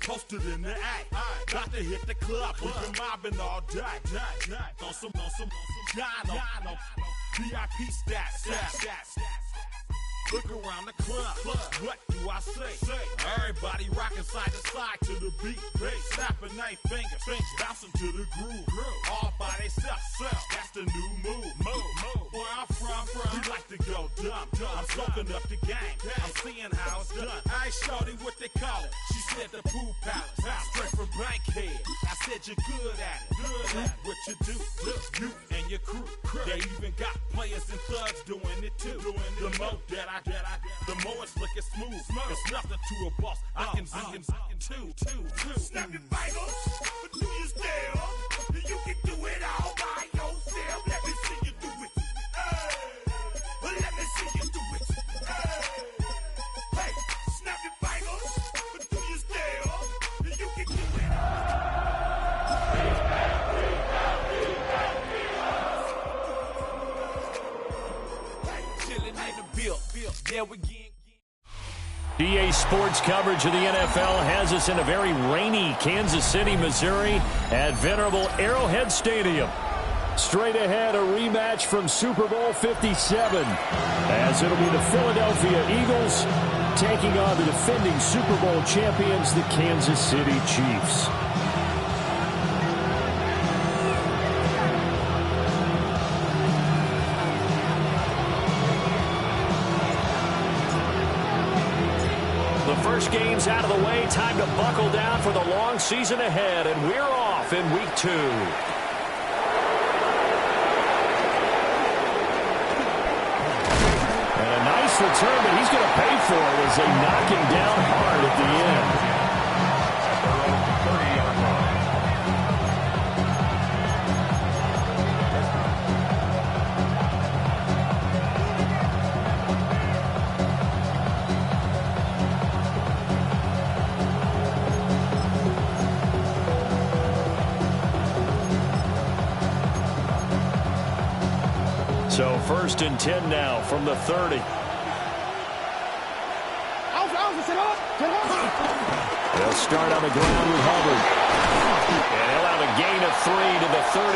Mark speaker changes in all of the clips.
Speaker 1: posted in the act. Got to hit the club, we've been mobbing all day. On some Gino, VIP stats. Look around the club, what do I say? Everybody rocking side to side to the beat. Snapping their fingers, bouncing to the groove. All by themselves, that's the new move. Where I'm from, we like to go dumb. I'm soaking up the game, I'm seeing how it's done. I ain't shorty what they call it, she said the pool palace. Straight from Bankhead, I said you're good at it. What you do, you and your crew. They even got players and thugs doing it too. The more that I the more it's looking smooth. It's nothing to a boss. I can two. Snap your fingers, but do you still? You can do it all by yourself. Let me see you do it. Let me see you do it. Hey, snap your fingers, but do you still? You can do it. Chilling in the build. Yeah, we get.
Speaker 2: EA Sports coverage of the NFL has us in a very rainy Kansas City, Missouri at venerable Arrowhead Stadium. Straight ahead, a rematch from Super Bowl 57, as it'll be the Philadelphia Eagles taking on the defending Super Bowl champions, the Kansas City Chiefs. First game's out of the way. Time to buckle down for the long season ahead, and we're off in week 2. And a nice return, but he's going to pay for it as they knock him down hard at the end. So 1st and 10 now from the 30. They'll start on the ground with Hubbard. And he'll have a gain of 3 to the 33.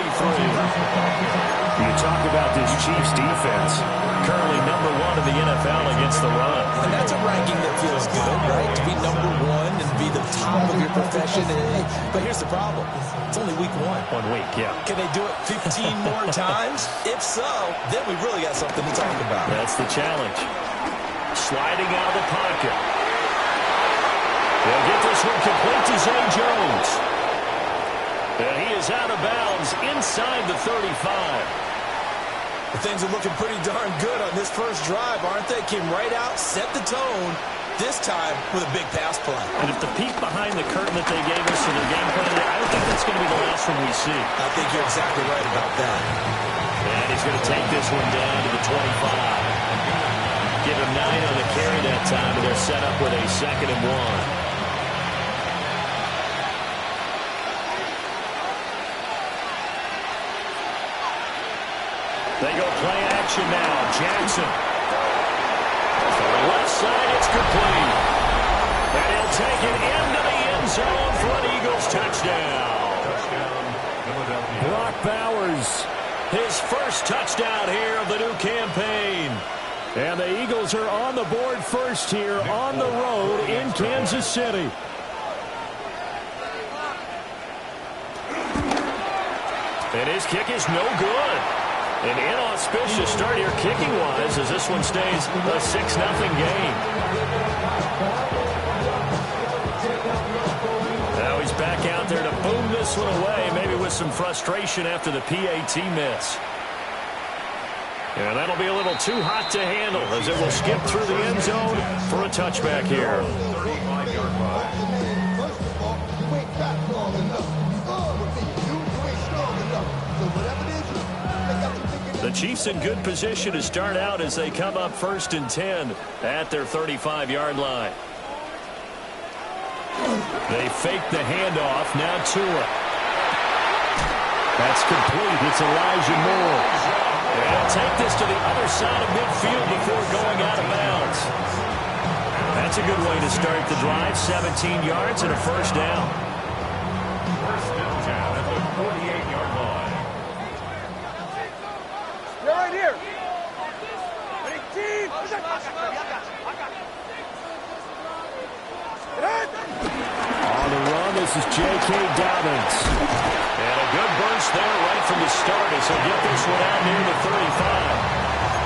Speaker 2: You talk about this Chiefs defense. Currently #1 in the NFL against the run.
Speaker 3: And that's a ranking that feels good, right? To be #1 and be the top of your profession. But here's the problem. It's only week 1.
Speaker 2: 1 week, yeah.
Speaker 3: Can they do it 15 more times? If so, then we really got something to talk about.
Speaker 2: That's the challenge. Sliding out of the pocket. They'll get this one complete to Zay Jones. And he is out of bounds inside the 35.
Speaker 3: Things are looking pretty darn good on this first drive, aren't they? Came right out, set the tone, this time with a big pass play.
Speaker 2: And if the peek behind the curtain that they gave us in their game plan, I don't think that's going to be the last one we see.
Speaker 3: I think you're exactly right about that.
Speaker 2: And he's going to take this one down to the 25. Give him 9 on the carry that time, and they're set up with a 2nd and 1. They go play action now. Jackson. For the left side, it's complete. And he'll take it into the end zone for an Eagles touchdown. Brock Bowers, his first touchdown here of the new campaign. And the Eagles are on the board first here on the road in Kansas City. And his kick is no good. An inauspicious start here kicking-wise as this one stays a 6-0 game. Now he's back out there to boom this one away, maybe with some frustration after the PAT miss. And that'll be a little too hot to handle as it will skip through the end zone for a touchback here. The Chiefs in good position to start out as they come up 1st and 10 at their 35-yard line. They fake the handoff. Now Tua. That's complete. It's Elijah Moore. And he'll take this to the other side of midfield before going out of bounds. That's a good way to start the drive. 17 yards and a first down.
Speaker 1: First and 10 at the 48-yard line.
Speaker 4: You're right here.
Speaker 2: On the run, this is J.K. Dobbins. And a good burst there right from the start as he'll get this one out near the 35.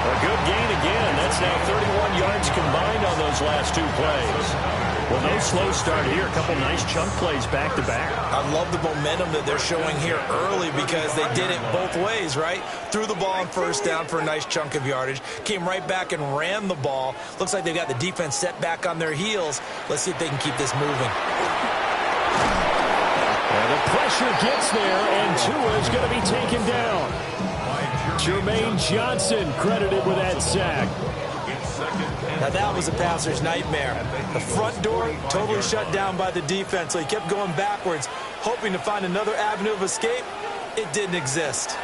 Speaker 2: A good gain again. That's now 31 yards combined on those last two plays. Well, no slow start here. A couple nice chunk plays back-to-back.
Speaker 3: I love the momentum that they're showing here early because they did it both ways, right? Threw the ball on first down for a nice chunk of yardage. Came right back and ran the ball. Looks like they've got the defense set back on their heels. Let's see if they can keep this moving.
Speaker 2: And the pressure gets there, and Tua is going to be taken down. Jermaine Johnson credited with that sack.
Speaker 3: Now that was a passer's nightmare. The front door totally shut down by the defense, so he kept going backwards, hoping to find another avenue of escape. It didn't exist.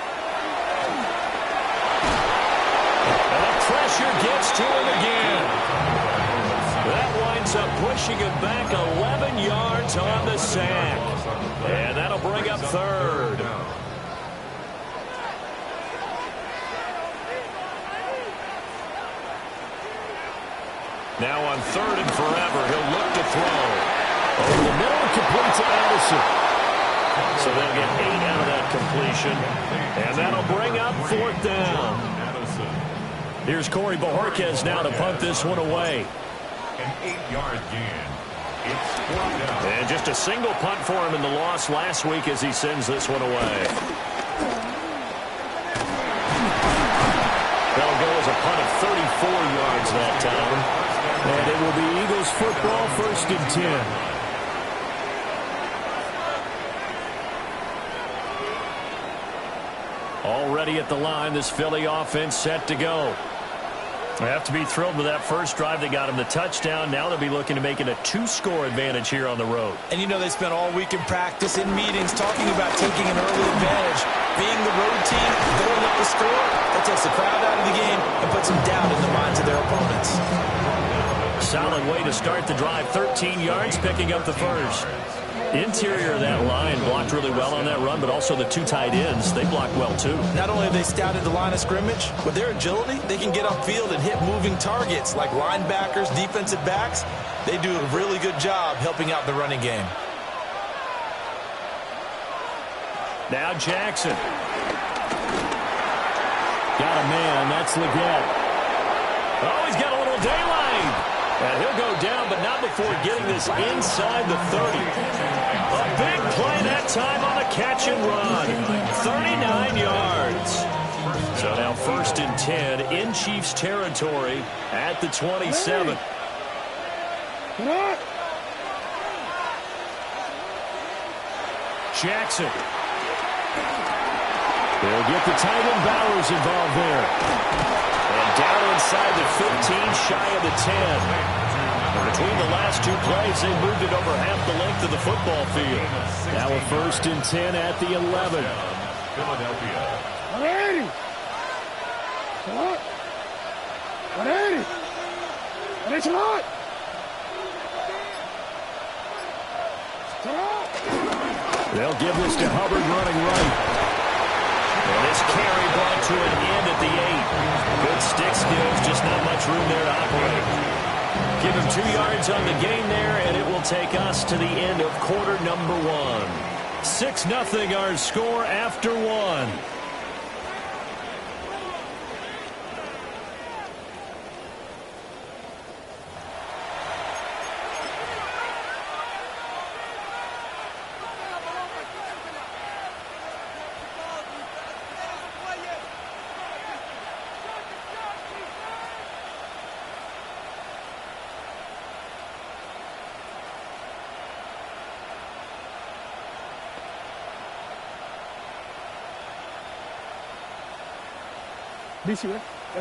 Speaker 2: And the pressure gets to him again. That winds up pushing him back 11 yards on the sack. And that'll bring up third. Now on third and forever, he'll look to throw. Over the middle, complete to Addison. So they'll get 8 out of that completion. And that'll bring up fourth down. Here's Corey Bojorquez now to punt this one away.
Speaker 1: An 8-yard gain. It's fourth down.
Speaker 2: And just a single punt for him in the loss last week as he sends this one away. That'll go as a punt of 34 yards that time. And it will be Eagles football, first and 10. Already at the line, this Philly offense set to go. They have to be thrilled with that first drive. They got him the touchdown. Now they'll be looking to make it a 2-score advantage here on the road.
Speaker 3: And you know they spent all week in practice, in meetings, talking about taking an early advantage. Being the road team, going up the score, that takes the crowd out of the game and puts some doubt in the minds of their opponents.
Speaker 2: Solid way to start the drive. 13 yards, picking up the first. Interior of that line blocked really well on that run, but also the two tight ends, they blocked well too.
Speaker 3: Not only have they scouted the line of scrimmage, with their agility, they can get upfield and hit moving targets like linebackers, defensive backs. They do a really good job helping out the running game.
Speaker 2: Now Jackson. Got a man, that's Leggett. Oh, he's got a little daylight. And he'll go down, but not before getting this inside the 30. A big play that time on a catch and run. 39 yards. So now first and 10 in Chiefs territory at the 27. Jackson. They'll get the tight end Bowers involved there. And down inside the 15, shy of the 10. And between the last two plays, they moved it over half the length of the football field. Now a first and 10 at the 11.
Speaker 1: Philadelphia.
Speaker 4: 180. 180. 180.
Speaker 2: They'll give this to Hubbard running right. And this carry brought to an end at the 8. Good stick skills, just not much room there to operate. Give him 2 yards on the gain there, and it will take us to the end of quarter number 1. 6-0 our score after 1.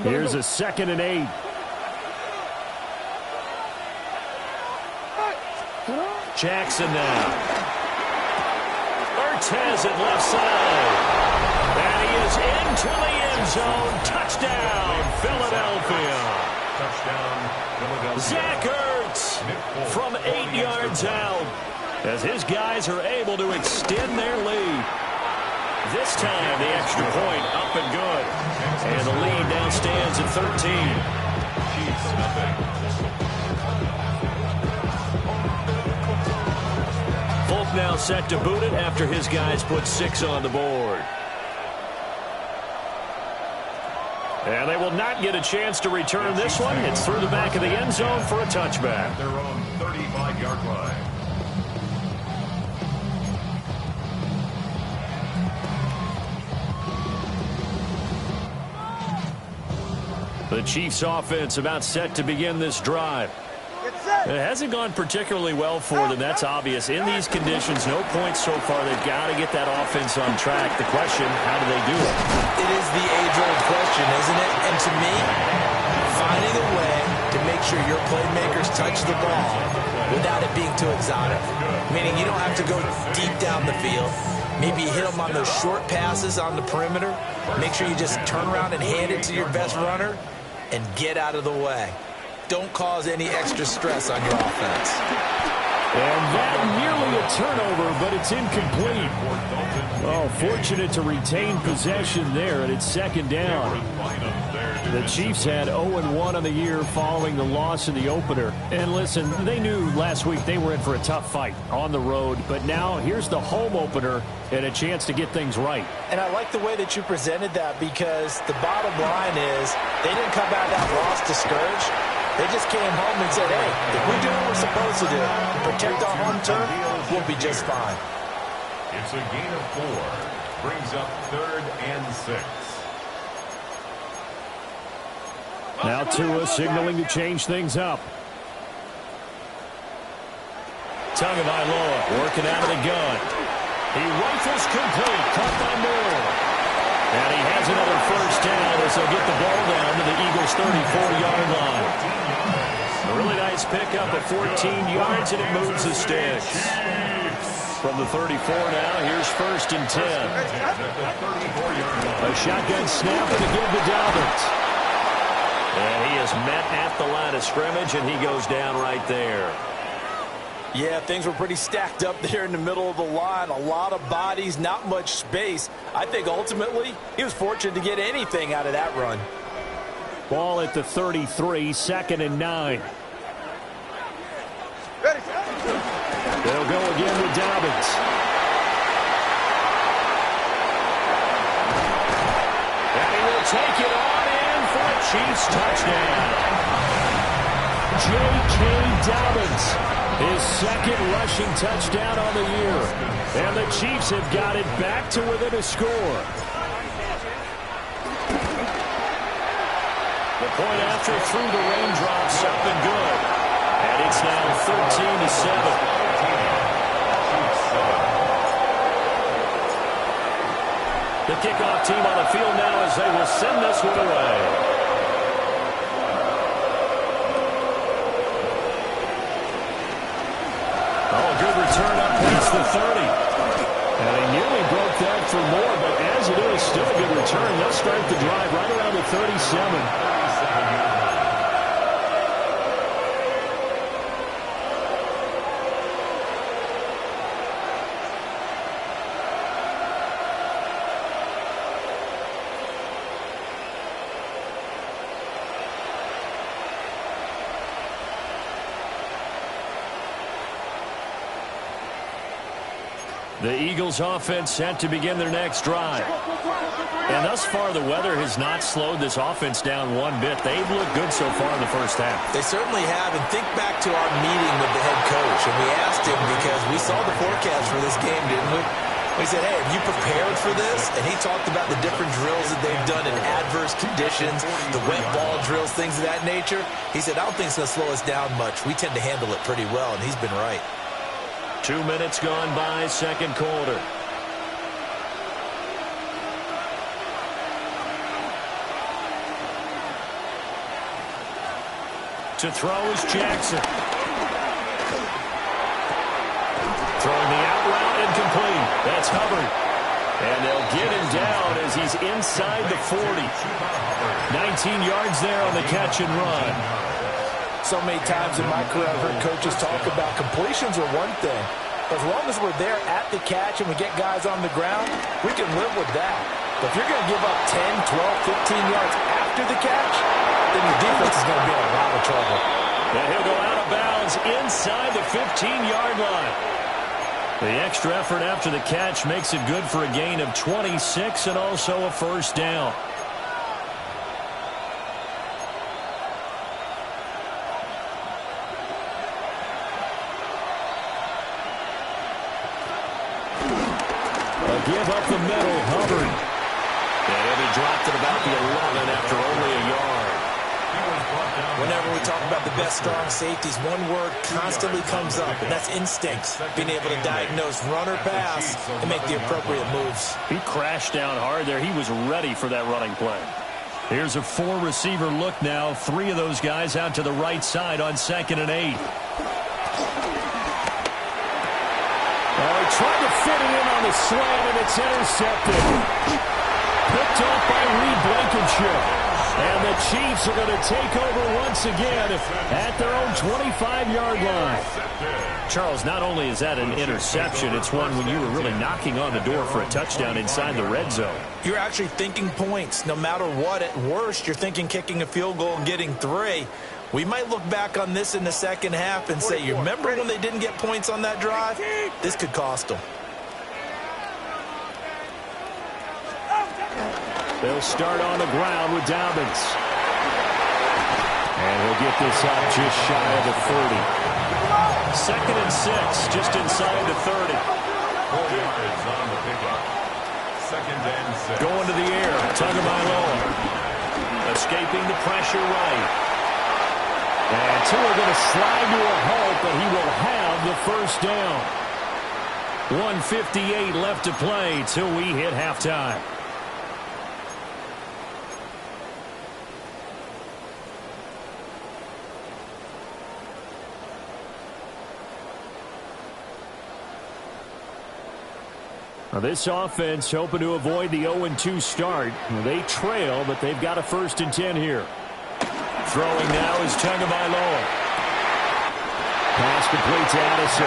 Speaker 2: Here's a 2nd and 8. Jackson now. Ortez at left side. And he is into the end zone. Touchdown, Philadelphia.
Speaker 1: Touchdown, Philadelphia.
Speaker 2: Zach Ertz Dobbins from 8 yards out as his guys are able to extend their lead. This time, the extra point up and good. And the lead now stands at 13. Folk now set to boot it after his guys put 6 on the board. And they will not get a chance to return this one. It's through the back of the end zone for a touchback.
Speaker 5: Their own 35-yard line.
Speaker 2: The Chiefs offense about set to begin this drive. It hasn't gone particularly well for them, that's obvious. In these conditions, no points so far. They've got to get that offense on track. The question, how do they do it?
Speaker 3: It is the age-old question, isn't it? And to me, finding a way to make sure your playmakers touch the ball without it being too exotic. Meaning you don't have to go deep down the field. Maybe you hit them on those short passes on the perimeter. Make sure you just turn around and hand it to your best runner and get out of the way. Don't cause any extra stress on your offense.
Speaker 2: And that nearly a turnover, but it's incomplete. Oh, fortunate to retain possession there, and it's second down. The Chiefs had 0-1 on the year following the loss in the opener. And listen, they knew last week they were in for a tough fight on the road, but now here's the home opener and a chance to get things right.
Speaker 3: And I like the way that you presented that, because the bottom line is they didn't come out of that loss discouraged. They just came home and said, hey, if we do what we're supposed to do, protect our home turf, we'll be just fine.
Speaker 5: It's a gain of 4. Brings up 3rd and 6.
Speaker 2: Now Tua signaling to change things up. Tagovailoa working out of the gun. He rifles complete, caught by Moore. And he has another first down as they'll get the ball down to the Eagles' 34-yard line. A really nice pickup of 14 yards, and it moves the sticks. From the 34 now, here's 1st and 10. A shotgun snap and a give to Dobbins. And he is met at the line of scrimmage, and he goes down right there.
Speaker 3: Yeah, things were pretty stacked up there in the middle of the line. A lot of bodies, not much space. I think ultimately he was fortunate to get anything out of that run.
Speaker 2: Ball at the 33, 2nd and 9. They'll go again with Dobbins. And he will take it on in for a Chiefs touchdown. J.K. Dobbins. His 2nd rushing touchdown on the year. And the Chiefs have got it back to within a score. The point after through the raindrops up and good. And it's now 13-7. The kickoff team on the field now as they will send this one away. Oh, good return up past the 30. And he nearly broke that for more, but as it is, still a good return. They'll start the drive right around the 37. The Eagles offense set to begin their next drive. And thus far, the weather has not slowed this offense down one bit. They've looked good so far in the first half.
Speaker 3: They certainly have. And think back to our meeting with the head coach. And we asked him, because we saw the forecast for this game, didn't we? We said, hey, have you prepared for this? And he talked about the different drills that they've done in adverse conditions, the wet ball drills, things of that nature. He said, I don't think it's going to slow us down much. We tend to handle it pretty well, and he's been right.
Speaker 2: 2 minutes gone by, second quarter. To throw is Jackson. Throwing the out route incomplete. That's Hubbard. And they'll get him down as he's inside the 40. 19 yards there on the catch and run.
Speaker 3: So many times in my career I've heard coaches talk about completions are one thing. As long as we're there at the catch and we get guys on the ground, we can live with that. But if you're going to give up 10, 12, 15 yards after the catch, then your defense is going to be in a lot of trouble.
Speaker 2: And he'll go out of bounds inside the 15-yard line. The extra effort after the catch makes it good for a gain of 26 and also a first down. A give up the middle, Hubbard. And he'll be dropped at about the 11 after only a yard.
Speaker 3: Whenever we talk about the best strong safeties, one word constantly comes up, and that's instincts. Being able to diagnose run or pass and make the appropriate moves.
Speaker 2: He crashed down hard there. He was ready for that running play. Here's a four-receiver look now. Three of those guys out to the right side on 2nd and 8. Oh, he tried to fit it in on the slant, and it's intercepted. Picked off by Reed Blankenship. And the Chiefs are going to take over once again at their own 25-yard line. Charles, not only is that an interception, it's one when you were really knocking on the door for a touchdown inside the red zone.
Speaker 3: You're actually thinking points. No matter what, at worst, you're thinking kicking a field goal and getting 3. We might look back on this in the second half and say, you remember when they didn't get points on that drive? This could cost them.
Speaker 2: They'll start on the ground with Dobbins. And he'll get this up just shy of the 30. 2nd and 6, just inside the 30.
Speaker 5: 4 yards on the pickup. 2nd and 6.
Speaker 2: Going to the air, Tagovailoa. Escaping the pressure right. And Tua going to slide to a halt, but he will have the first down. 1:58 left to play till we hit halftime. Now this offense hoping to avoid the 0-2 start. They trail, but they've got a 1st and 10 here. Throwing now is Tagovailoa. Pass complete to Addison.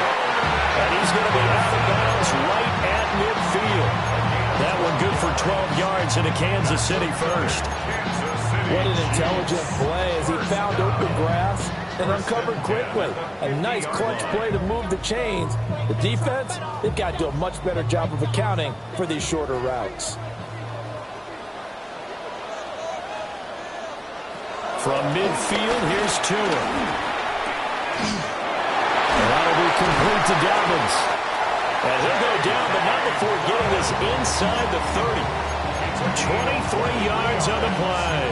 Speaker 2: And he's going to be out of bounds right at midfield. That one good for 12 yards into Kansas City first.
Speaker 3: What an intelligent play as he found open grass and uncovered quickly. A nice clutch play to move the chains. The defense, they've got to do a much better job of accounting for these shorter routes.
Speaker 2: From midfield, here's Tua. And that'll be complete to Dobbins. And he'll go down, but not before getting this inside the 30. 23 yards on the play.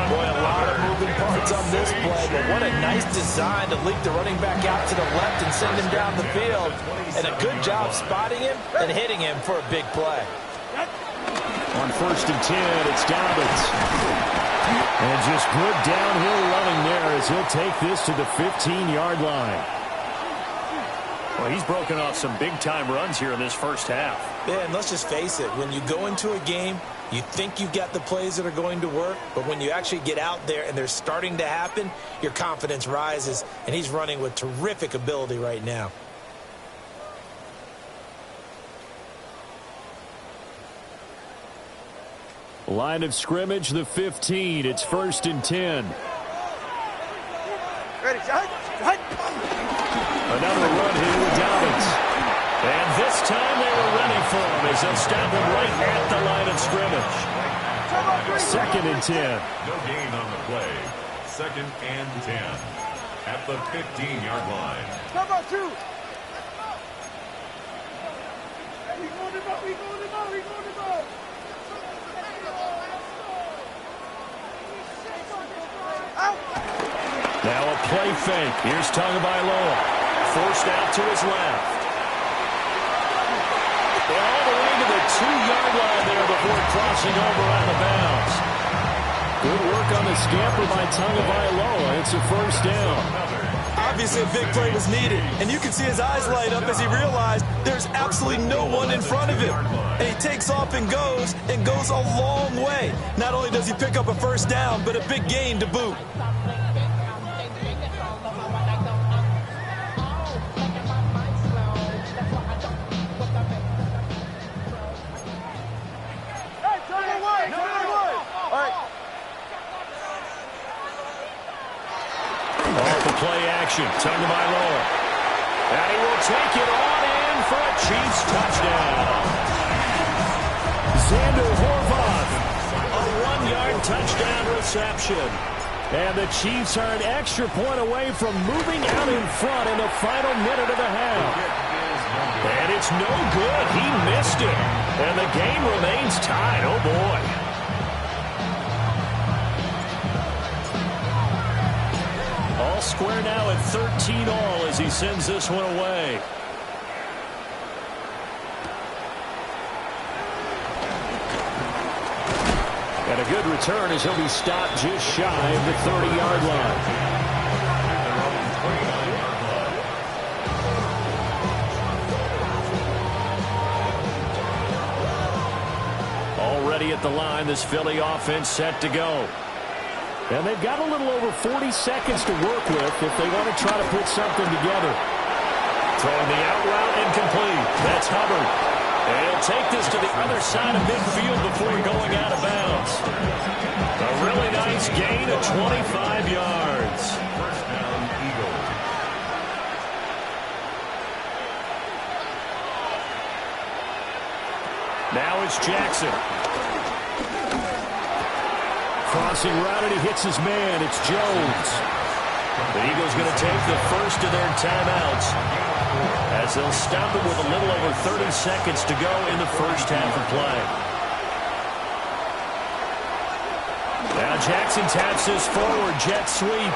Speaker 3: Boy, a lot of moving parts on this play, but what a nice design to leak the running back out to the left and send him down the field. And a good job spotting him and hitting him for a big play.
Speaker 2: On 1st and 10, it's Dobbins. And just good downhill running there as he'll take this to the 15-yard line. Well, he's broken off some big-time runs here in this first half.
Speaker 3: Yeah, and let's just face it. When you go into a game, you think you've got the plays that are going to work, but when you actually get out there and they're starting to happen, your confidence rises, and he's running with terrific ability right now.
Speaker 2: Line of scrimmage, the 15. It's 1st and 10.
Speaker 4: Ready, shot.
Speaker 2: Another run here with Dobbins. And this time they were ready for him as they'll stop him right at the line of scrimmage. 2nd and 10.
Speaker 5: No gain on the play. 2nd and 10 at the 15-yard line.
Speaker 4: Come on, 2. We going to go, we going to go, we going to go.
Speaker 2: Now a play fake. Here's Tagovailoa. Forced out to his left. And all the way to the 2-yard line there before crossing over out of bounds. Good work on the scamper by Tagovailoa. It's a first down.
Speaker 3: Obviously, a big play was needed, and you can see his eyes light up as he realized there's absolutely no one in front of him. And he takes off and goes a long way. Not only does he pick up a first down, but a big gain to boot.
Speaker 2: action. Tagovailoa. And he will take it on in for a Chiefs touchdown. Xander Horvath, a 1-yard touchdown reception. And the Chiefs are an extra point away from moving out in front in the final minute of the half. And it's no good. He missed it. And the game remains tied. Oh, boy. All square now at 13 all as he sends this one away. And a good return as he'll be stopped just shy of the 30-yard line. Already at the line, this Philly offense set to go. And they've got a little over 40 seconds to work with if they want to try to put something together. Throwing the out route incomplete. That's Hubbard. And he'll take this to the other side of midfield before going out of bounds. A really nice gain of 25 yards.
Speaker 5: First down, Eagles.
Speaker 2: Now it's Jackson. Crossing route, and he hits his man. It's Jones. The Eagles going to take the first of their timeouts as they'll stop it with a little over 30 seconds to go in the first half of play. Now Jackson taps this forward, jet sweep.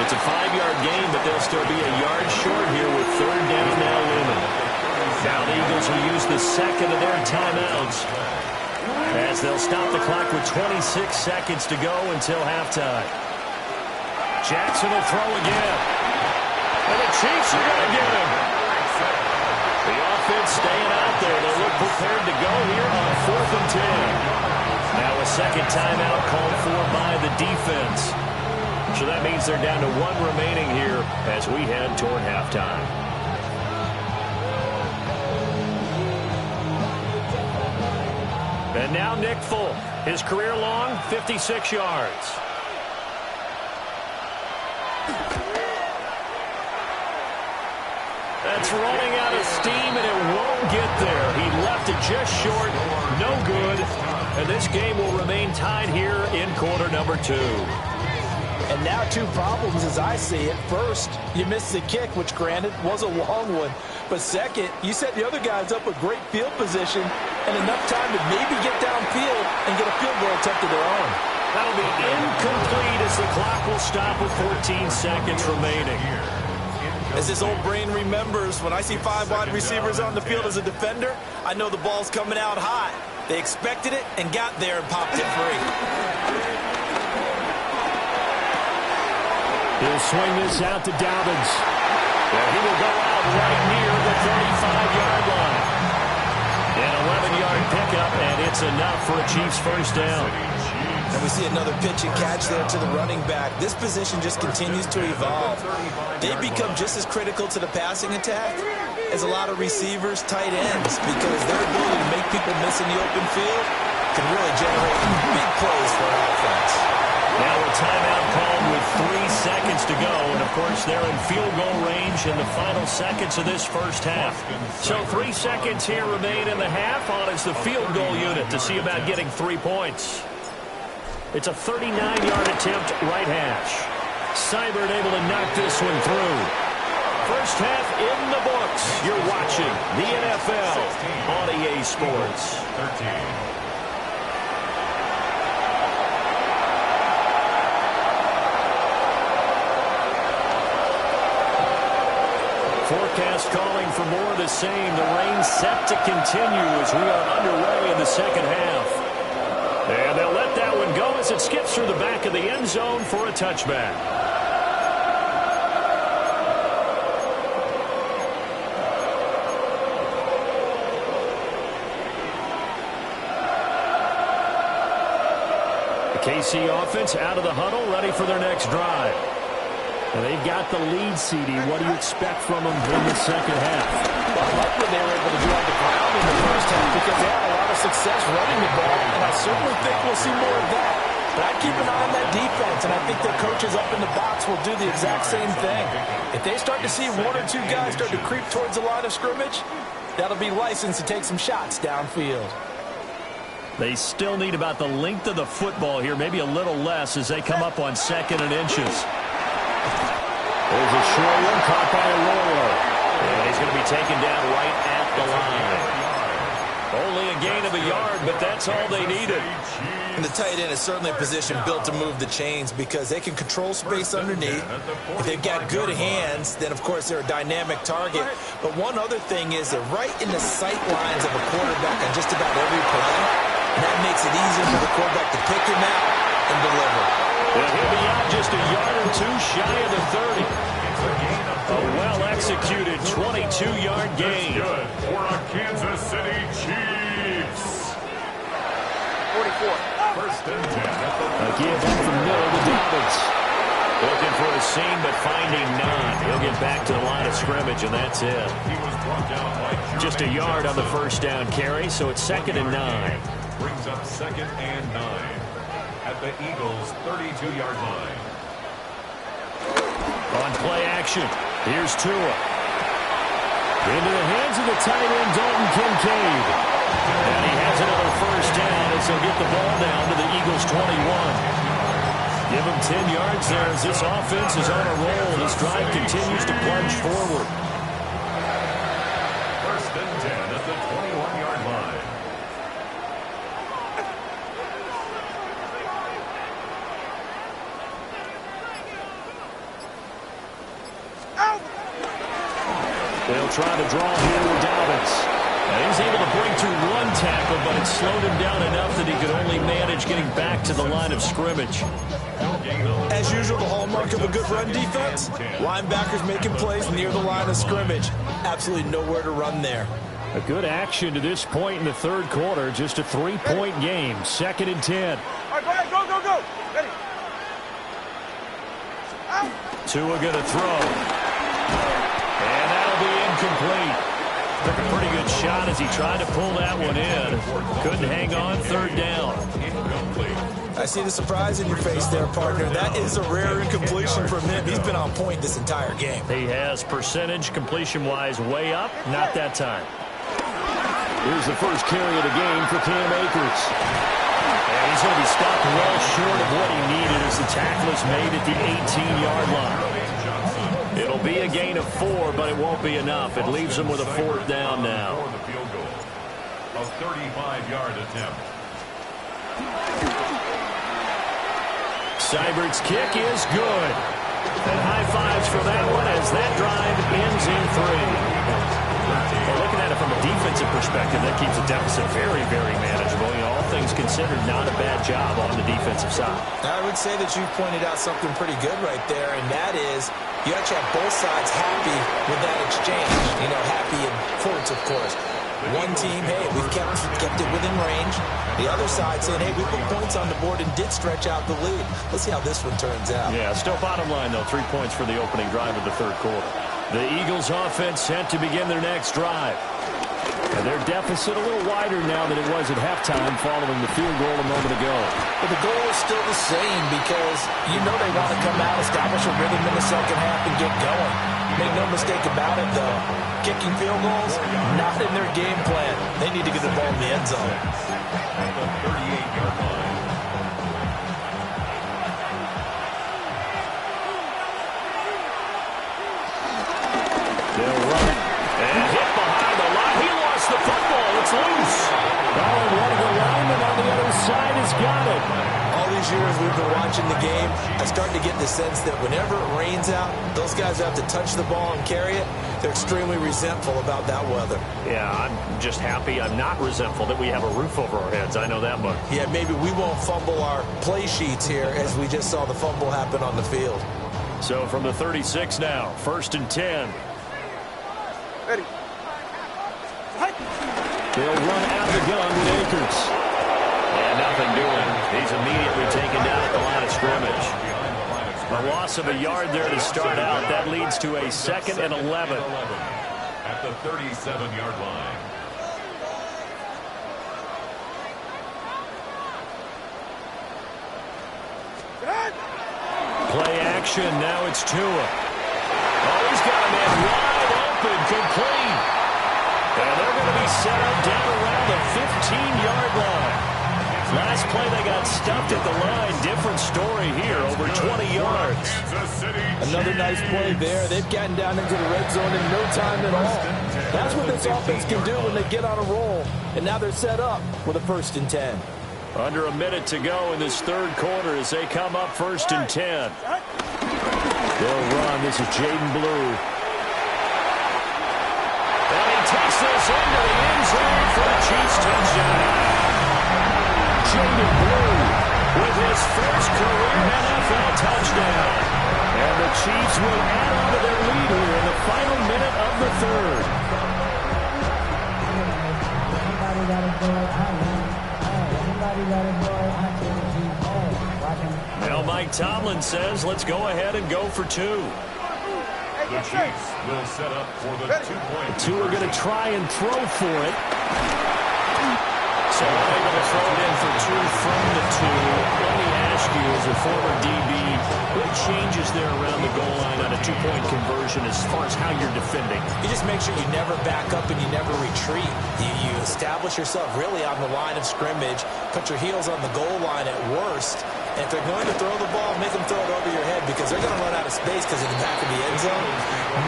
Speaker 2: It's a 5-yard gain, but they'll still be a yard short here with third down now looming. Now the Eagles will use the second of their timeouts as they'll stop the clock with 26 seconds to go until halftime. Jackson will throw again. And the Chiefs are going to get him. The offense staying out there. They look prepared to go here on 4th and 10. Now a second timeout called for by the defense. So that means they're down to 1 remaining here as we head toward halftime. And now Nick Folk, his career long, 56 yards. That's running out of steam, and it won't get there. He left it just short, no good, and this game will remain tied here in quarter number 2.
Speaker 3: And now 2 problems as I see it. First, you missed the kick, which granted was a long one. But second, you set the other guys up with great field position and enough time to maybe get downfield and get a field goal attempt of their own.
Speaker 2: That'll be incomplete as the clock will stop with 14 seconds remaining.
Speaker 3: As this old brain remembers, when I see 5 wide receivers on the field as a defender, I know the ball's coming out hot. They expected it and got there and popped it free.
Speaker 2: He'll swing this out to Dobbins. And he will go out right near the 35-yard line. An 11-yard pickup, and it's enough for a Chiefs first down.
Speaker 3: And we see another pitch and catch there to the running back. This position just continues to evolve. They become just as critical to the passing attack as a lot of receivers, tight ends, because their ability to make people miss in the open field can really generate big plays for an offense.
Speaker 2: Now a timeout called with 3 seconds to go. And, of course, they're in field goal range in the final seconds of this first half. So 3 seconds here remain in the half on as the field goal unit to see about getting 3 points. It's a 39-yard attempt right hash. Seibert able to knock this one through. First half in the books. You're watching the NFL on EA Sports.
Speaker 5: 13.
Speaker 2: Forecast calling for more of the same. The rain set to continue as we are underway in the second half. And they'll let that one go as it skips through the back of the end zone for a touchback. The KC offense out of the huddle, ready for their next drive. And they've got the lead, CD. What do you expect from them in the second half?
Speaker 3: Well, I like what they were able to do on the ground in the first half because they had a lot of success running the ball, and I certainly think we'll see more of that. But I'd keep an eye on that defense, and I think their coaches up in the box will do the exact same thing. If they start to see one or two guys start to creep towards the line of scrimmage, that'll be licensed to take some shots downfield.
Speaker 2: They still need about the length of the football here, maybe a little less as they come up on 2nd and inches. There's a short one caught by Arroyo. And he's going to be taken down right at the line. Only a gain of a yard, but that's all they needed.
Speaker 3: And the tight end is certainly a position built to move the chains because they can control space underneath. If they've got good hands, then, of course, they're a dynamic target. But one other thing is they're right in the sight lines of a quarterback on just about every play. And that makes it easier for the quarterback to pick him out and deliver.
Speaker 2: And he'll be out just a yard or two shy of the 30. A well-executed 22-yard gain.
Speaker 5: Good for a Kansas City Chiefs.
Speaker 4: 44.
Speaker 5: First and 10 at the
Speaker 2: A give up the middle to Dobbins. Looking for a seam, but finding none. He'll get back to the line of scrimmage, and that's it.
Speaker 5: He was brought down by
Speaker 2: Just a yard on the first down carry, so it's 2nd and 9.
Speaker 5: Brings up 2nd and 9 at the Eagles' 32-yard line.
Speaker 2: On play action, here's Tua. Into the hands of the tight end, Dalton Kincaid. And he has another first down as he'll get the ball down to the Eagles' 21. Give him 10 yards there as this offense is on a roll. This drive continues to plunge forward.
Speaker 5: First and 10 at the 21-yard line.
Speaker 2: They'll try to draw here with Dobbins. And he's able to bring to one tackle, but it slowed him down enough that he could only manage getting back to the line of scrimmage.
Speaker 3: As usual, the hallmark of a good run defense, linebackers making plays near the line of scrimmage. Absolutely nowhere to run there.
Speaker 2: A good action to this point in the third quarter. Just a 3-point game. 2nd and 10.
Speaker 4: All right, go ahead, go, go, go. Ready.
Speaker 2: Tua going to throw. And that'll be incomplete. Took a pretty good shot as he tried to pull that one in. Couldn't hang on, 3rd down.
Speaker 3: I see the surprise in your face there, partner. That is a rare incompletion from him. He's been on point this entire game.
Speaker 2: He has percentage completion-wise way up. Not that time. Here's the first carry of the game for Cam Akers. And he's going to be stopped well short of what he needed as the tackle is made at the 18-yard line. It'll be a gain of 4, but it won't be enough. It leaves him with a 4th down now.
Speaker 5: For the field goal. A 35-yard attempt.
Speaker 2: Seibert's kick is good. And high fives for that one as that drive ends in 3. Well, looking at it from a defensive perspective, that keeps the deficit very, very manageable. You know, all things considered, not a bad job on the defensive side.
Speaker 3: I would say that you pointed out something pretty good right there, and that is you actually have both sides happy with that exchange. You know, happy in quotes, of course. One team, hey, we've kept it within range. The other side saying, hey, we put points on the board and did stretch out the lead. Let's see how this one turns out.
Speaker 2: Yeah, still bottom line, though, 3 points for the opening drive of the third quarter. The Eagles offense set to begin their next drive. And their deficit a little wider now than it was at halftime following the field goal a moment ago.
Speaker 3: But the goal is still the same because you know they want to come out, establish a rhythm in the second half, and get going. Make no mistake about it, though. Kicking field goals, not in their game plan. They need to get the ball in the end zone.
Speaker 5: At the 38-yard line.
Speaker 2: They'll run it. And hit behind the line. He lost the football. It's loose. Oh, and one of the linemen on the other side has got it.
Speaker 3: All these years we've been watching the game, I start to get the sense that whenever it rains out, those guys have to touch the ball and carry it. They're extremely resentful about that weather.
Speaker 2: Yeah, I'm just happy I'm not resentful that we have a roof over our heads. I know that much.
Speaker 3: Yeah, maybe we won't fumble our play sheets here as we just saw the fumble happen on the field.
Speaker 2: So from the 36 now, 1st and 10.
Speaker 4: Ready.
Speaker 2: They'll run out of the gun with Akers. And nothing doing. He's immediately taken down at the line of scrimmage. A loss of a yard there to start out. That leads to a 2nd and 11.
Speaker 5: At the 37-yard line.
Speaker 2: Play action. Now it's Tua. Oh, he's got a man wide open, complete. And they're going to be set up down around the 15-yard line. Last play, they got stuffed at the line. Different story here, over 20 yards.
Speaker 3: Another nice play there. They've gotten down into the red zone in no time at all. That's what this offense can do when they get on a roll. And now they're set up with a 1st and 10.
Speaker 2: Under a minute to go in this third quarter as they come up 1st and 10. They'll run. This is Jaden Blue. And he takes this into the end zone for the Chiefs touchdown. Jaden Blue with his first career NFL touchdown. And the Chiefs will add on to their lead here in the final minute of the third. Now Mike Tomlin says, let's go ahead and go for 2.
Speaker 5: The Chiefs will set up for the 2-point.
Speaker 2: Two are going to try and throw for it. So unable to throw it in for 2 from the 2. Let me ask you, as a former DB, what changes there around the goal line on a 2-point conversion as far as how you're defending?
Speaker 3: You just make sure you never back up and you never retreat. You establish yourself really on the line of scrimmage, put your heels on the goal line at worst. And if they're going to throw the ball, make them throw it over your head because they're going to run out of space because of the back of the end zone.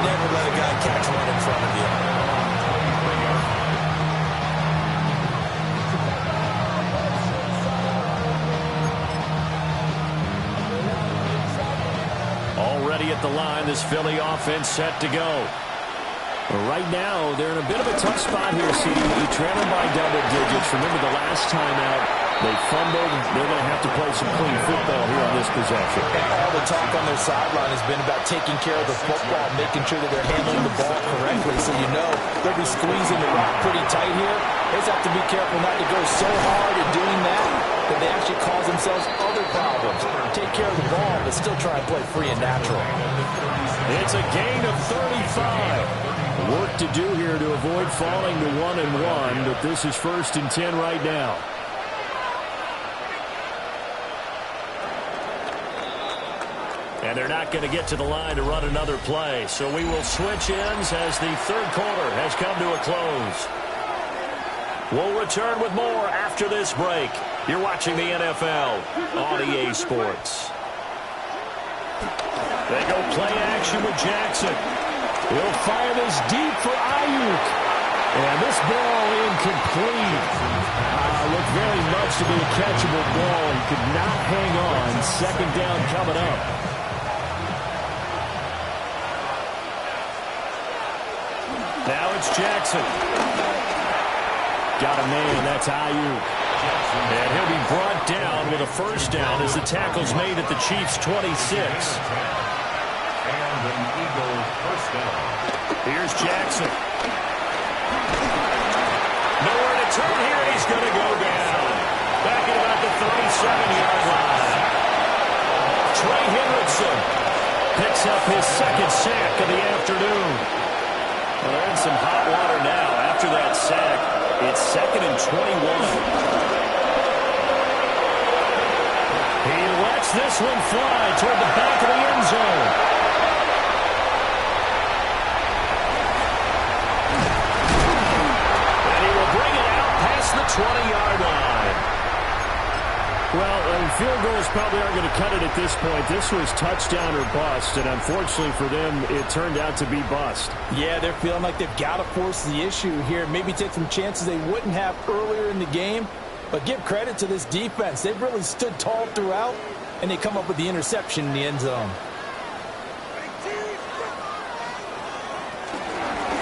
Speaker 3: Never let a guy catch one in front of you.
Speaker 2: Already at the line, this Philly offense set to go. Right now, they're in a bit of a tough spot here, CD. You trail them by double digits. Remember the last time out, they fumbled. They're going to have to play some clean football here on this possession.
Speaker 3: And all the talk on their sideline has been about taking care of the football, making sure that they're handling the ball correctly. So you know they'll be squeezing the rock pretty tight here. They just have to be careful not to go so hard in doing that they actually cause themselves other problems. Take care of the ball, but still try and play free and natural.
Speaker 2: It's a gain of 35. Work to do here to avoid falling to 1-1, but this is 1st and 10 right now. And they're not going to get to the line to run another play, so we will switch ends as the third quarter has come to a close. We'll return with more after this break. You're watching the NFL on EA Sports. They go play action with Jackson. He'll fire this deep for Ayuk. And this ball incomplete. Looked very much to be a catchable ball. He could not hang on. 2nd down coming up. Now it's Jackson. Got a man. That's Ayuk. And he'll be brought down with a 1st down as the tackle's made at the Chiefs' 26.
Speaker 5: And an Eagle 1st down.
Speaker 2: Here's Jackson. Nowhere to turn here, and he's going to go down. Back at about the 37-yard line. Trey Hendrickson picks up his 2nd sack of the afternoon. Well, they're in some hot water now after that sack. It's 2nd and 21. He lets this one fly toward the back of the end zone. And he will bring it out past the 20-yard line. Well, field goals probably aren't going to cut it at this point. This was touchdown or bust, and unfortunately for them, it turned out to be bust.
Speaker 3: Yeah, they're feeling like they've got to force the issue here. Maybe take some chances they wouldn't have earlier in the game. But give credit to this defense. They've really stood tall throughout, and they come up with the interception in the end zone.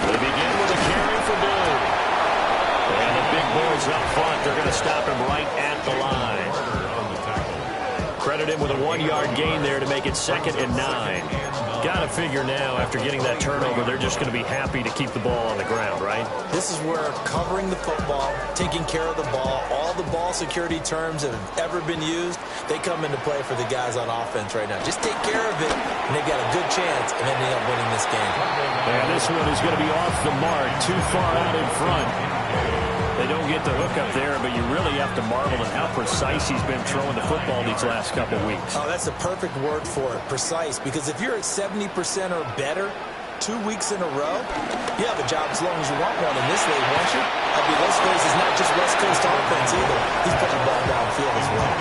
Speaker 2: They begin with a carry for Blue. And the big boys up front, they're going to stop him right at the line. Credit him with a 1-yard gain there to make it 2nd and 9. Got to figure now, after getting that turnover, they're just going to be happy to keep the ball on the ground, right?
Speaker 3: This is where covering the football, taking care of the ball, all the ball security terms that have ever been used, they come into play for the guys on offense right now. Just take care of it, and they've got a good chance of ending up winning this game.
Speaker 2: And this one is going to be off the mark, too far out in front. they don't get the hook up there, but you really have to marvel at how precise he's been throwing the football these last couple weeks.
Speaker 3: Oh, that's the perfect word for it, precise, because if you're at 70% or better 2 weeks in a row, you have a job as long as you want one in this league, won't you? I mean, let's face it, it's not just West Coast offense either. He's putting the ball downfield as well.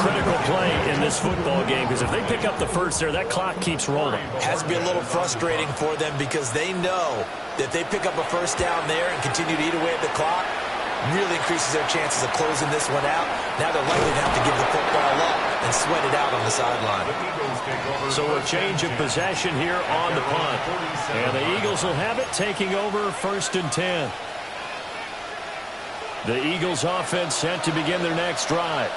Speaker 2: Critical play in this football game, because if they pick up the first there, that clock keeps rolling.
Speaker 3: Has to be a little frustrating for them because they know that if they pick up a first down there and continue to eat away at the clock, really increases their chances of closing this one out. Now they're likely to have to give the football up and sweat it out on the sideline.
Speaker 2: So a change of possession here on the punt. And the Eagles will have it, taking over 1st and 10. The Eagles offense set to begin their next drive.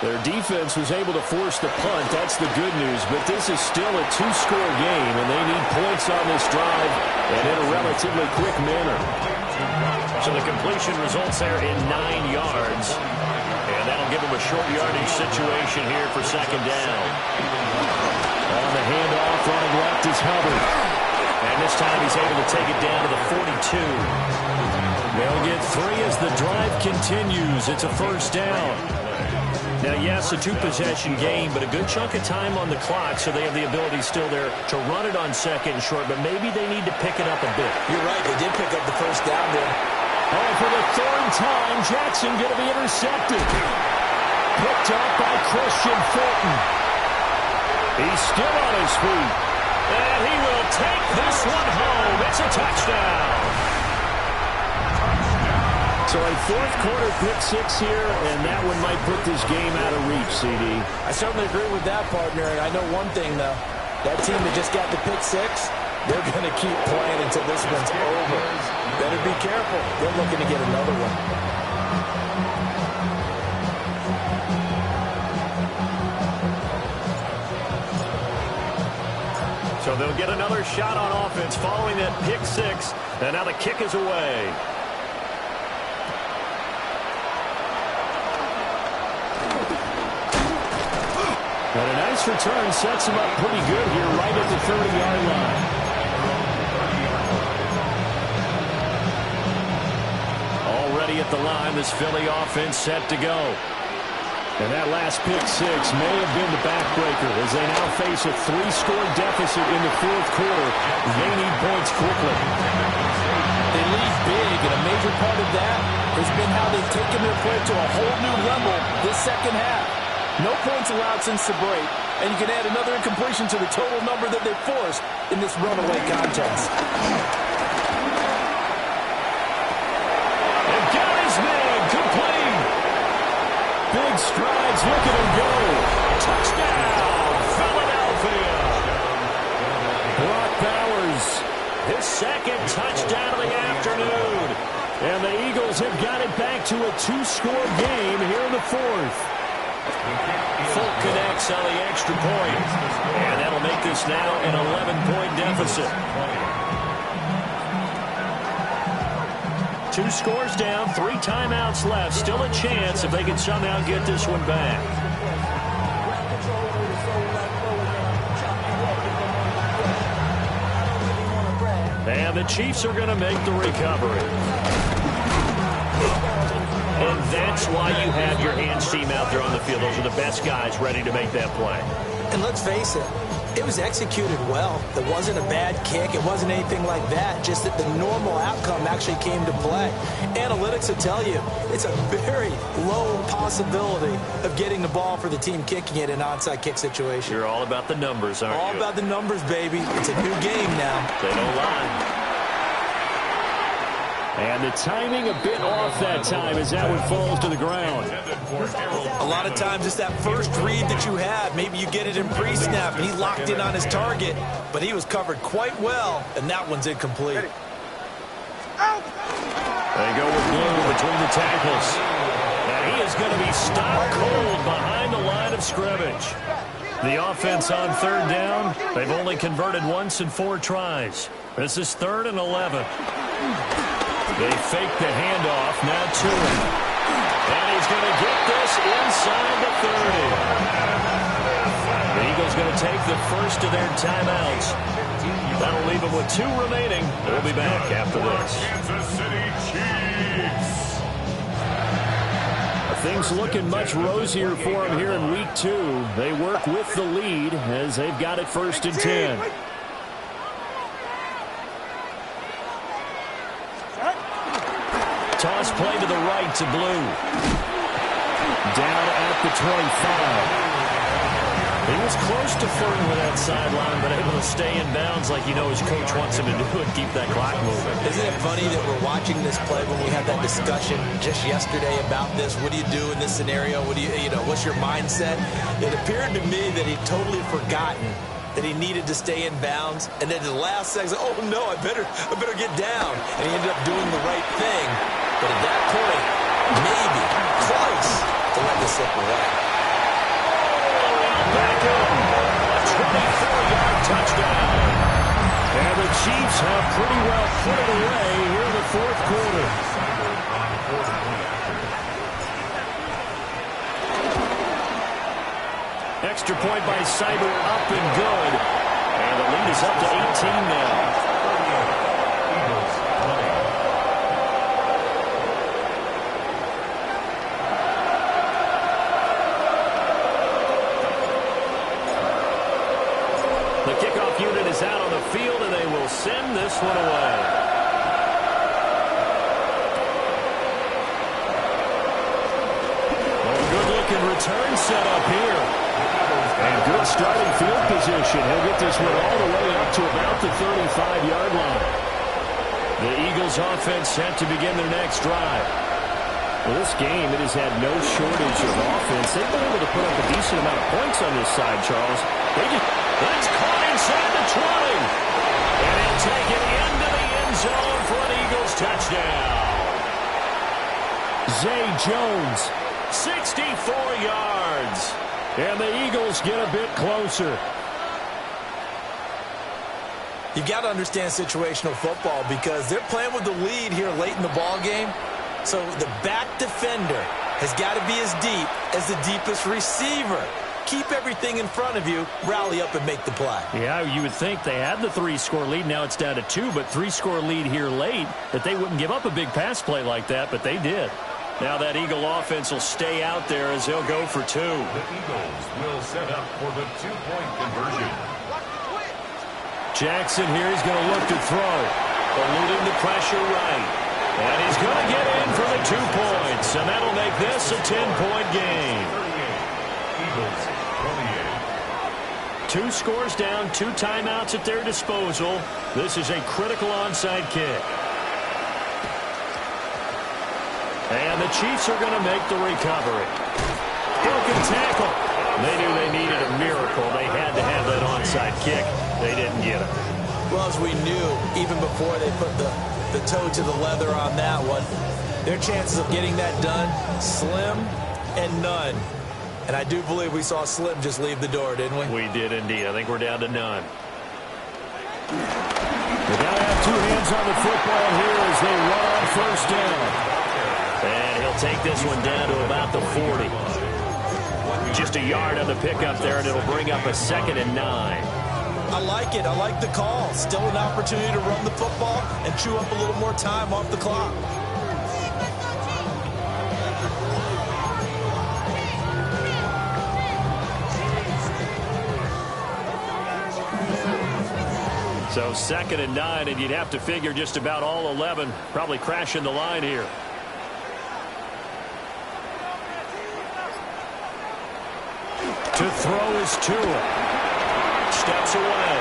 Speaker 2: Their defense was able to force the punt. That's the good news. But this is still a 2-score game, and they need points on this drive and in a relatively quick manner. So the completion results there in 9 yards. And that'll give them a short yardage situation here for 2nd down. On the handoff, running left is Hubbard. And this time he's able to take it down to the 42. They'll get 3 as the drive continues. It's a 1st down. Now, yes, a 2-possession game, but a good chunk of time on the clock, so they have the ability still there to run it on 2nd and short, but maybe they need to pick it up a bit.
Speaker 3: You're right. They did pick up the 1st down there.
Speaker 2: Oh, for the 3rd time, Jackson going to be intercepted. Picked up by Christian Fulton. He's still on his feet. And he will take this one home. It's a touchdown. So a 4th quarter pick-6 here, and that one might put this game out of reach, CD.
Speaker 3: I certainly agree with that, partner, and I know one thing, though. That team that just got the pick-6, they're going to keep playing until this one's over. Better be careful. They're looking to get another one.
Speaker 2: So they'll get another shot on offense following that pick-6, and now the kick is away. And a nice return sets him up pretty good here right at the 30-yard line. Already at the line, this Philly offense set to go. And that last pick-6 may have been the backbreaker as they now face a 3-score deficit in the 4th quarter. They need points quickly.
Speaker 3: They lead big, and a major part of that has been how they've taken their play to a whole new level this 2nd half. No points allowed since the break, and you can add another incompletion to the total number that they've forced in this runaway contest.
Speaker 2: They've got his man complete. Big strides, look at him go. Touchdown, Philadelphia. Brock Bowers, his 2nd touchdown of the afternoon. And the Eagles have got it back to a 2-score game here in the 4th. Fulton connects on the extra point. And that'll make this now an 11-point deficit. 2 scores down, 3 timeouts left. Still a chance if they can somehow get this one back. And the Chiefs are going to make the recovery. And that's why you have your hands team out there on the field. Those are the best guys ready to make that play.
Speaker 3: And let's face it, it was executed well. It wasn't a bad kick. It wasn't anything like that. Just that the normal outcome actually came to play. Analytics will tell you it's a very low possibility of getting the ball for the team kicking it in an onside kick situation.
Speaker 2: You're all about the numbers, aren't you?
Speaker 3: All about the numbers, baby. It's a new game now.
Speaker 2: They don't lie. And the timing a bit off that time as that one falls to the ground.
Speaker 3: A lot of times it's that first read that you have. Maybe you get it in pre-snap, and he locked in on his target, but he was covered quite well, and that one's incomplete.
Speaker 2: They go with Blue between the tackles. And he is going to be stopped cold behind the line of scrimmage. The offense on 3rd down, they've only converted once in 4 tries. This is 3rd and 11. They fake the handoff, now to him. And he's going to get this inside the 30. The Eagles going to take the first of their timeouts. That'll leave them with 2 remaining. We'll be back after this.
Speaker 5: Kansas City Chiefs.
Speaker 2: Things looking much rosier for them here in week 2. They work with the lead as they've got it 1st and 10. Toss play to the right to Blue. Down at the 25. He was close to flirting with that sideline, but able to stay in bounds like his coach wants him to do and keep that clock moving.
Speaker 3: Isn't it funny that we're watching this play when we had that discussion just yesterday about this? What do you do in this scenario? What do what's your mindset? It appeared to me that he'd totally forgotten that he needed to stay in bounds, and then the last second, oh no, I better get down. And he ended up doing the right thing. But at that point, maybe close to let this slip away.
Speaker 2: Back in. A 24-yard touchdown. And the Chiefs have pretty well put it away here in the 4th quarter. Extra point by Cyber up and good. And the lead is up to 18 now. The kickoff unit is out on the field, and they will send this one away. Good-looking return set up here. And good starting field position. He'll get this one all the way up to about the 35-yard line. The Eagles offense set to begin their next drive. Well, this game, it has had no shortage of offense. They've been able to put up a decent amount of points on this side, Charles. That's caught inside the 20. And he'll take it into the end zone for an Eagles touchdown. Zay Jones, 64 yards. And the Eagles get a bit closer.
Speaker 3: You've got to understand situational football because they're playing with the lead here late in the ball game. So the back defender has got to be as deep as the deepest receiver. Keep everything in front of you, rally up and make the play.
Speaker 2: Yeah, you would think they had the 3-score lead. Now it's down to 2, but 3-score lead here late, that they wouldn't give up a big pass play like that, but they did. Now that Eagle offense will stay out there as they'll go for 2.
Speaker 5: The Eagles will set up for the 2-point conversion.
Speaker 2: Jackson here is going to look to throw. Eluding the pressure right. And he's going to get in for the 2 points. And that'll make this a 10-point game.
Speaker 5: 38. Eagles, 28.
Speaker 2: 2 scores down, 2 timeouts at their disposal. This is a critical onside kick. And the Chiefs are going to make the recovery. Broken tackle. They knew they needed a miracle. They had to have that onside kick. They didn't get it.
Speaker 3: Well, as we knew, even before they put the toe to the leather on that one, their chances of getting that done, slim and none. And I do believe we saw Slim just leave the door, didn't we?
Speaker 2: We did indeed. I think we're down to none. They got to have 2 hands on the football here as they run on 1st down. And he'll take this one down to about the 40. Just a yard on the pickup there, and it'll bring up a 2nd and 9.
Speaker 3: I like it. I like the call. Still an opportunity to run the football and chew up a little more time off the clock.
Speaker 2: So 2nd and 9, and you'd have to figure just about all 11 probably crashing the line here. To throw is Tua. Steps away.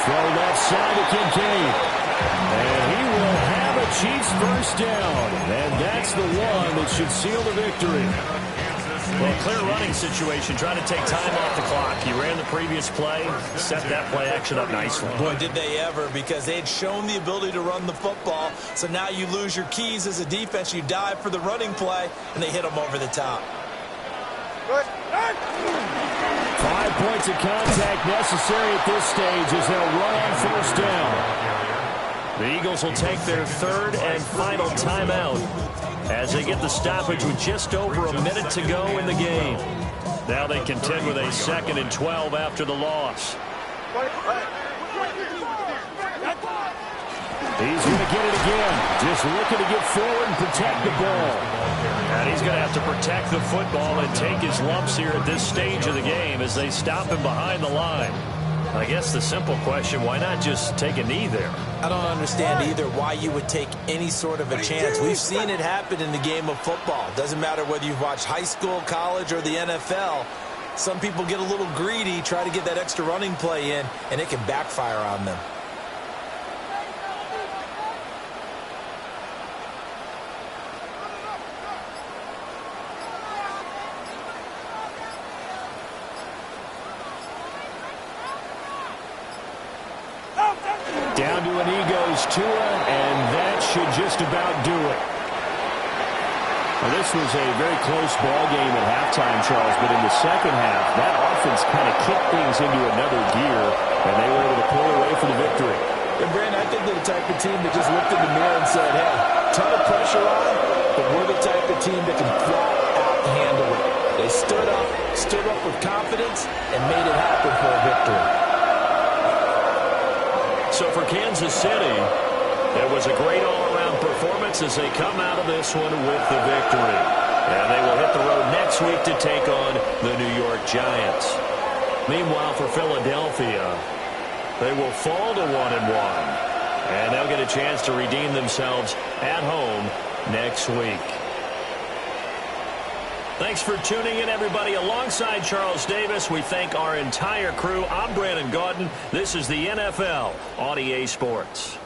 Speaker 2: Throw left side to Kincaid. And he will have a Chiefs 1st down. And that's the one that should seal the victory. Well, clear running situation, trying to take time off the clock. He ran the previous play, set that play action up nicely.
Speaker 3: Boy, did they ever, because they had shown the ability to run the football. So now you lose your keys as a defense. You dive for the running play, and they hit them over the top.
Speaker 2: 5 points of contact necessary at this stage as they'll run on 1st down. The Eagles will take their 3rd and final timeout as they get the stoppage with just over a minute to go in the game. Now they contend with a 2nd and 12 after the loss. He's going to get it again. Just looking to get forward and protect the ball. And he's going to have to protect the football and take his lumps here at this stage of the game as they stop him behind the line. I guess the simple question, why not just take a knee there?
Speaker 3: I don't understand either why you would take any sort of a chance. We've seen it happen in the game of football. Doesn't matter whether you've watched high school, college, or the NFL. Some people get a little greedy, try to get that extra running play in, and it can backfire on them.
Speaker 2: Down to a knee goes Tua, and that should just about do it. Well, this was a very close ball game at halftime, Charles, but in the second half, that offense kind of kicked things into another gear, and they were able to pull away for the victory.
Speaker 3: And, Brandon, I think they're the type of team that just looked in the mirror and said, hey, ton of pressure on, but we're the type of team that can flat out handle it. They stood up with confidence, and made it happen for a victory.
Speaker 2: So for Kansas City, it was a great all-around performance as they come out of this one with the victory. And they will hit the road next week to take on the New York Giants. Meanwhile, for Philadelphia, they will fall to 1-1. And they'll get a chance to redeem themselves at home next week. Thanks for tuning in, everybody. Alongside Charles Davis, we thank our entire crew. I'm Brandon Gaudin. This is the NFL on EA Sports.